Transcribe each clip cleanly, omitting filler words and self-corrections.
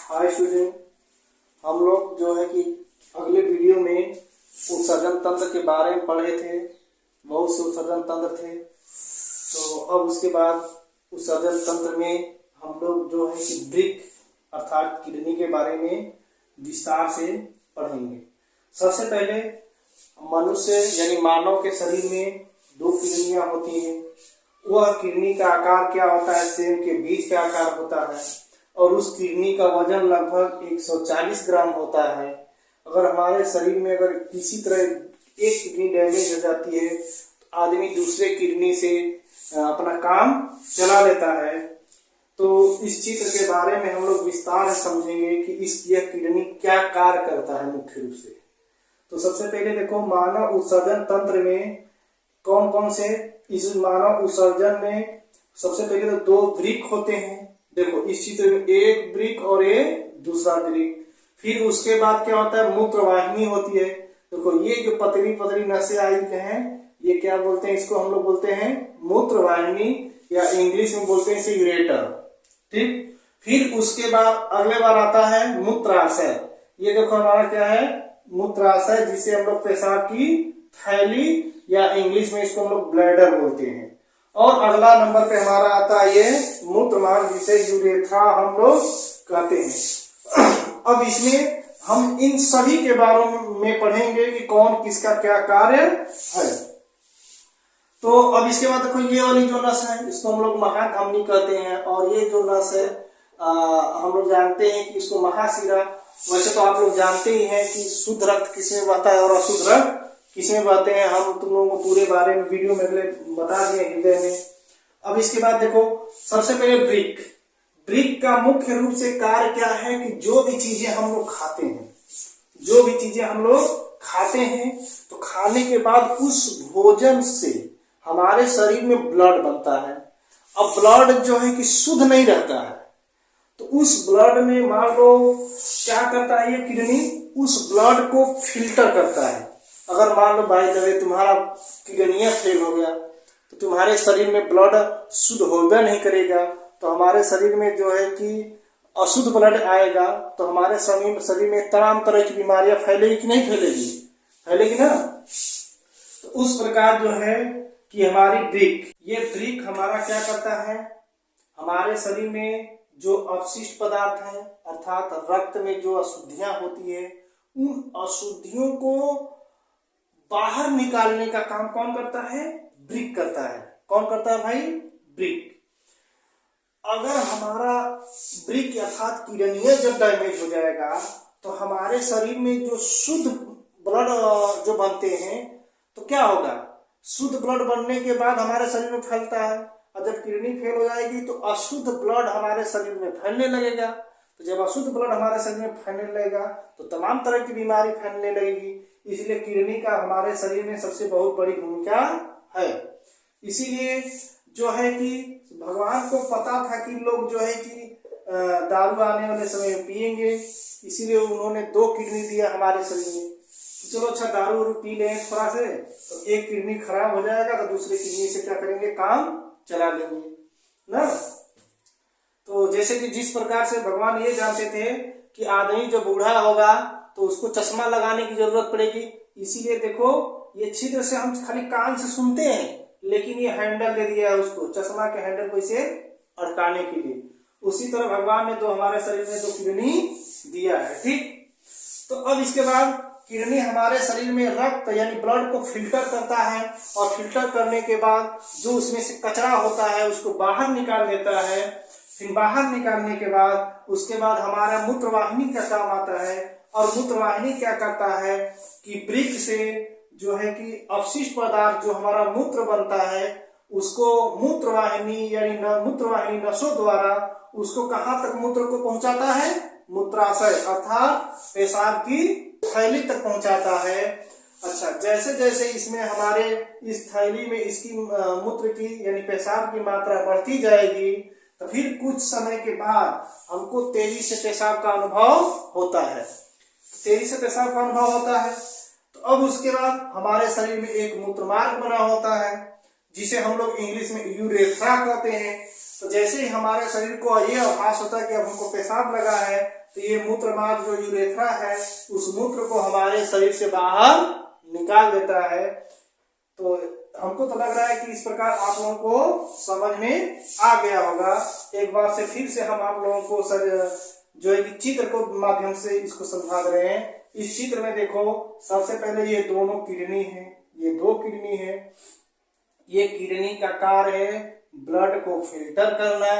Hi student, हम लोग जो है कि अगले वीडियो में उत्सर्जन तंत्र के बारे में पढ़े थे। बहुत से उत्सर्जन तंत्र थे, तो अब उसके बाद उत्सर्जन तंत्र में हम लोग जो है कि वृक्क अर्थात किडनी के बारे में विस्तार से पढ़ेंगे। सबसे पहले मनुष्य यानी मानव के शरीर में 2 किडनियां होती हैं। वह किडनी का आकार क्या होता है? सेम के बीज का आकार होता है और उस किडनी का वजन लगभग 140 ग्राम होता है। अगर हमारे शरीर में अगर किसी तरह एक किडनी डैमेज हो जाती है तो आदमी दूसरे किडनी से अपना काम चला लेता है। तो इस चित्र के बारे में हम लोग विस्तार से समझेंगे कि यह किडनी क्या कार्य करता है मुख्य रूप से। तो सबसे पहले देखो, मानव उत्सर्जन तंत्र में कौन कौन से इस मानव उत्सर्जन में सबसे पहले तो 2 वृक्क होते हैं। देखो इस चित्र में एक वृक्क और एक दूसरा वृक्क। फिर उसके बाद क्या होता है? मूत्र वाहिनी होती है। देखो ये जो पतली पतली नसें आई हैं, ये क्या बोलते हैं? इसको हम लोग बोलते हैं मूत्र वाहिनी या इंग्लिश में बोलते हैं इसे यूरेटर। ठीक, फिर उसके बाद अगले बार आता है मूत्राशय। ये देखो हमारा क्या है? मूत्राशय, जिसे हम लोग पेशाब की थैली या इंग्लिश में इसको हम लोग ब्लैडर बोलते हैं। और अगला नंबर पे हमारा आता है ये मूत्रमार्ग, जिसे यूरेथ्रा हम लोग कहते हैं। अब इसमें हम इन सभी के बारे में पढ़ेंगे कि कौन किसका क्या कार्य है। तो अब इसके बाद देखो ये वाली जो नस है इसको हम लोग महाधमनी कहते हैं, और ये जो नस है हम लोग जानते हैं कि इसको महाशिरा। वैसे तो आप लोग जानते ही हैं कि शुद्ध रक्त किसमें बहता है और अशुद्ध रक्त किसमें बहते हैं। हम तुम लोगों को पूरे बारे में वीडियो में अगले बता दिए हृदय में। अब इसके बाद देखो सबसे पहले वृक्क। वृक्क का मुख्य रूप से कार्य क्या है कि जो भी चीजें हम लोग खाते हैं तो खाने के बाद उस भोजन से हमारे शरीर में ब्लड बनता है। अब ब्लड जो है कि शुद्ध नहीं रहता है, तो उस ब्लड में मान लो क्या करता है ये किडनी? उस ब्लड को फिल्टर करता है। अगर मान लो बाय द वे तुम्हारा किडनियां फेल हो गया तो तुम्हारे शरीर में ब्लड शुद्ध होगा नहीं करेगा, तो हमारे शरीर में जो है कि अशुद्ध ब्लड आएगा, तो हमारे शरीर में तमाम तरह की बीमारियां फैलेगी कि नहीं फैलेगी? फैलेगी ना। तो उस प्रकार जो है कि हमारी वृक्क, ये वृक्क हमारा क्या करता है? हमारे शरीर में जो अपशिष्ट पदार्थ है अर्थात रक्त में जो अशुद्धियां होती है, उन अशुद्धियों को बाहर निकालने का काम कौन करता है? वृक्क करता है। कौन करता है भाई? वृक्क। अगर हमारा वृक्क अर्थात किडनियां जब डैमेज हो जाएगा तो हमारे शरीर में जो शुद्ध ब्लड जो बनते हैं तो क्या होगा? शुद्ध ब्लड बनने के बाद हमारे शरीर में फैलता है, और जब किडनी फेल हो जाएगी तो अशुद्ध ब्लड हमारे शरीर में फैलने लगेगा। तो जब अशुद्ध ब्लड हमारे शरीर में फैलने लगेगा तो तमाम तरह की बीमारी फैलने लगेगी। इसलिए किडनी का हमारे शरीर में सबसे बहुत बड़ी भूमिका है। इसीलिए जो है कि भगवान को पता था कि लोग जो है कि दारू आने वाले समय में पिएंगे, इसीलिए उन्होंने 2 किडनी दिया हमारे शरीर में। चलो अच्छा दारू पी लें थोड़ा से, तो एक किडनी खराब हो जाएगा तो दूसरे किडनी से क्या करेंगे? काम चला लेंगे ना। तो जैसे कि जिस प्रकार से भगवान ये जानते थे कि आदमी जो बूढ़ा होगा तो उसको चश्मा लगाने की जरूरत पड़ेगी, इसीलिए देखो ये छिद्र से हम खाली कान से सुनते हैं, लेकिन ये हैंडल दे दिया है उसको, चश्मा के हैंडल को इसे अड़काने के लिए। उसी तरह भगवान ने हमारे शरीर में 2 किडनी दिया है। ठीक, तो अब इसके बाद किडनी हमारे शरीर में रक्त यानी ब्लड को फिल्टर करता है, और फिल्टर करने के बाद जो उसमें से कचरा होता है उसको बाहर निकाल देता है। फिर बाहर निकालने के बाद उसके बाद हमारा मूत्रवाहिनी का काम आता है, और मूत्रवाहिनी क्या करता है कि वृक्क से जो है कि अपशिष्ट पदार्थ जो हमारा मूत्र बनता है उसको मूत्रवाहिनी यानी मूत्रवाहिनी नसों द्वारा उसको कहाँ तक मूत्र को पहुंचाता है? मूत्राशय अर्थात पेशाब की थैली तक पहुंचाता है। अच्छा, जैसे जैसे इसमें हमारे इस थैली में इसकी मूत्र की यानी पेशाब की मात्रा बढ़ती जाएगी तो फिर कुछ समय के बाद हमको तेजी से पेशाब का अनुभव होता है। तो अब उसके बाद हमारे शरीर में एक मूत्रमार्ग बना होता है जिसे हम लोग इंग्लिश में यूरेथ्रा कहते हैं। तो जैसे ही हमारे शरीर को ये आभास होता है कि अब हमको पेशाब लगा है तो ये मूत्र मार्ग जो यूरेथ्रा है उस मूत्र को हमारे शरीर से बाहर निकाल देता है। तो हमको तो लग रहा है कि इस प्रकार आप लोगों को समझ में आ गया होगा। एक बार से फिर से हम आप लोगों को जो है कि चित्र को माध्यम से इसको समझा रहे हैं। इस चित्र में देखो, सबसे पहले ये दोनों किडनी है, ये दो किडनी है। ये किडनी का कार्य है ब्लड को फिल्टर करना,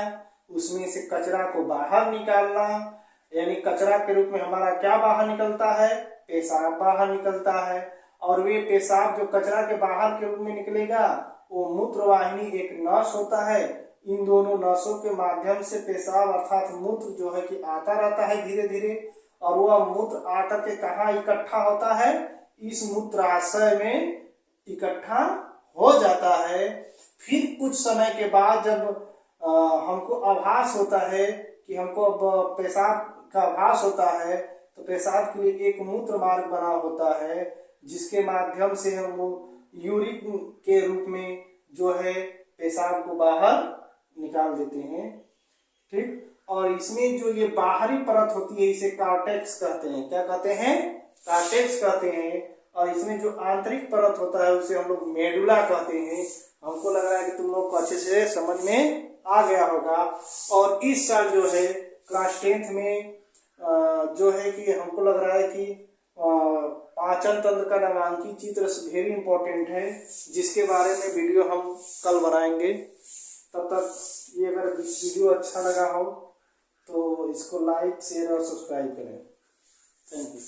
उसमें से कचरा को बाहर निकालना। यानी कचरा के रूप में हमारा क्या बाहर निकलता है, पेशाब बाहर निकलता है। और वे पेशाब जो कचरा के बाहर के रूप में निकलेगा वो मूत्रवाहिनी एक नस होता है। इन दोनों नसों के माध्यम से पेशाब अर्थात मूत्र जो है कि आता रहता है धीरे धीरे, और वह मूत्र आकर के कहाँ इकट्ठा होता है, इस मूत्राशय में इकट्ठा हो जाता है। फिर कुछ समय के बाद जब हमको आभास होता है कि हमको अब पेशाब का आभास होता है, तो पेशाब के लिए एक मूत्र मार्ग बना होता है जिसके माध्यम से हम वो यूरिक के रूप में जो है पेशाब को बाहर निकाल देते हैं। ठीक, और इसमें जो ये बाहरी परत होती है इसे कार्टेक्स कहते हैं। क्या कहते हैं, कार्टेक्स कहते हैं। और इसमें जो आंतरिक परत होता है उसे हम लोग मेडुला कहते हैं। हमको लग रहा है कि तुम लोग को अच्छे से समझ में आ गया होगा। और इस साल जो है क्लास 10th में जो है कि हमको लग रहा है कि पाचन तंत्र का नामांकित चित्र वेरी इंपॉर्टेंट है, जिसके बारे में वीडियो हम कल बनाएंगे। तब तक ये अगर वीडियो अच्छा लगा हो तो इसको लाइक शेयर और सब्सक्राइब करें। Thank you.